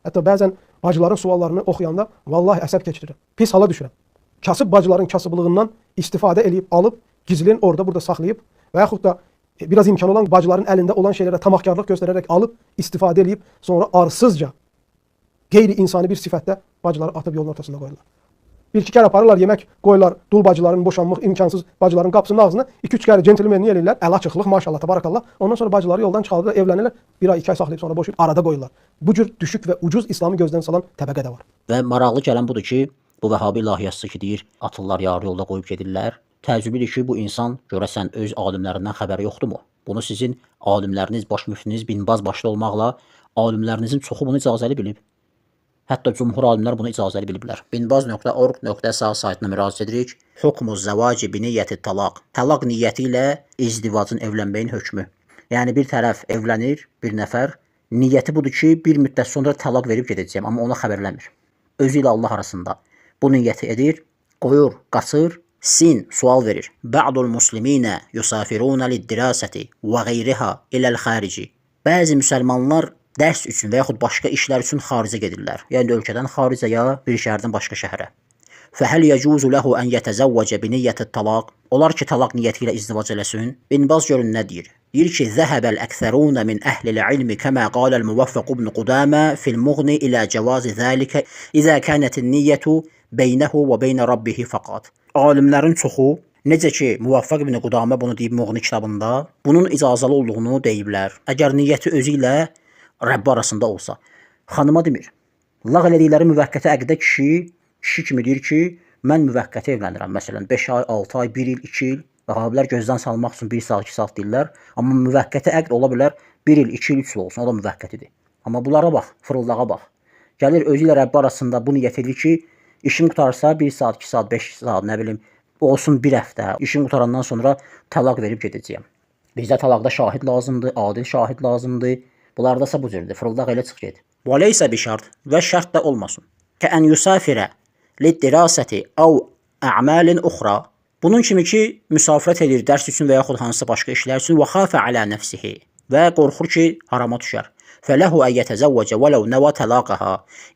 Hətta bəzən bacıların suallarını oxuyanda vallahi əsəb keçirirəm. Pis hala düşürəm. Kasıb bacıların kasıblığından istifadə eləyib, alıb, gizlin orada burada saxlayıb və yaxud da biraz imkan olan bacıların əlində olan şeylərə tamahkarlıq göstərərək alıb, istifadə eləyib, sonra arsızca, qeyri-insani bir sifətdə bacıları atıb yolun ortasında qoyurlar. Bir-iki kər aparırlar, yemək qoyurlar, dul bacıların, boşanmaq imkansız bacıların qapısının ağzına, 2-3 kər centilmenliyi eləyirlər, əl açıqlıq, maşallah, tabarakallah. Ondan sonra bacıları yoldan çıxardır, evlənirlər, 1 ay, 2 ay saxlayıb sonra boşayıb arada qoyurlar. Bu cür düşük və ucuz İslamı gözdən salan təbəqə də var. Və maraqlı gələn budur ki, bu Vəhabi ilahiyyatçısı ki deyir, atırlar yarı yolda qoyub gedirlər. Təəccüblüdür ki, bu insan görəsən öz alimlərindən xəbəri yoxdurmu? Bunu sizin alimləriniz, baş müftiniz Bin Baz başda olmaqla alimlərinizin çoxu bunu icazəli bilib. Hətta cümhur alimlər bunu icazəli biliblər. binbaz.org.sa saytına müraciət edirik. Hukmuz zəvaci bi niyyəti talaq. Talaq niyyəti ilə izdivacın, evlənməyin hökmü. Yəni bir tərəf evlənir, bir nəfər. Niyyəti budur ki, bir müddət sonra talaq verib gedəcəyəm, amma ona xəbərləmir. Özü ilə Allah arasında. Bu niyyəti edir, qoyur, qaçır, sual verir. Ba'dul musliminə yusafiruna lid-dirasati və qeyriha iləl xarici. Bəzi müsəlmanlar dərs üçün və yaxud başqa işlər üçün xaricə gedirlər. Yəni ölkədən xaricə ya bir şəhərdən başqa şəhərə. Fəhəl yəcuzu ləhu ən yətəzəvvəcə bi niyyəti talaq. Olar ki, talaq niyyəti ilə izdivac eləsin. Bin Baz görün nə deyir? Deyir ki, zəhəbəl əksərunə min əhlil ilmi kəmə qaləl müvəffəq ibn Qudamə fil muğni ilə cəvazi zəlikə izə kənətin niyyətu beynəhu və beynə rabbihi fəqat. Alimlərin çoxu, necə ki, Muvaffaq ibn Qudamə bunu deyib Muğni kitabında, bunun icazəli olduğunu deyiblər. Əgər niyyəti özü ilə Rəbbi arasında olsa. Xanıma demir. Lağ elədikləri müvəqqəti əqdə kişi kimi deyir ki, mən müvəqqəti evlənirəm. Məsələn, 5 ay, 6 ay, 1 il, 2 il. Vəhabilər gözdən salmaq üçün 1 saat, 2 saat deyirlər. Amma müvəqqəti əqd ola bilər 1 il, 2 il, 3 il olsun. O da müvəqqətidir. Amma bunlara bax, fırıldağa bax. Gəlir özü ilə Rəbbi arasında bu niyyət edir ki, işim qutarsa 1 saat, 2 saat, 5 saat, nə bilim, olsun 1 həftə. İşim qutarandan sonra talaq verib gedəcəyəm. Bizdə talaqda şahid lazımdır, adil şahid lazımdır. Bunlardasa bu cürdür. Fırıldaq elə çıx get. Və leysə bi şart və şərt də olmasın. Kən yusafirə lid-dirasati aw a'malin uxra. Bunun kimi ki, müsafirət edir dərs üçün və yaxud hansısa başqa işlər üçün və xafə alə nəfsihi və qorxur ki, harama düşər. Fələhu ən yətəzəvvəcə vələv nəvə təlaqəha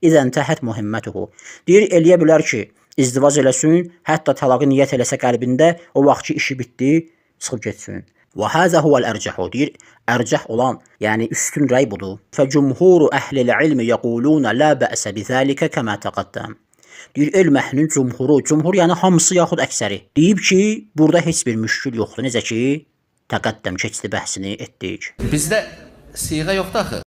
izən təhət mühimmətuhu. Deyir, eləyə bilər ki, izdivac eləsin, hətta təlaqı niyyət eləsə qəlbində, o vaxt ki, işi bitdi, çıxıb getsin. Və həzə huvəl ərcəhu, deyir, ərcəh olan, yəni üstün rəy budur. Fəcumhuru əhlil ilmi yəqulunə lə bəəsə bizəlikə kəmə təqəddəm. Deyir, elm əhlinin cumhur yəni hamısı yaxud əksəri. Deyib ki, burada heç bir müşkül yoxdur. Necə ki, təqəddəm keçdi bəhsini etdik. Bizdə siğə yoxdur axı.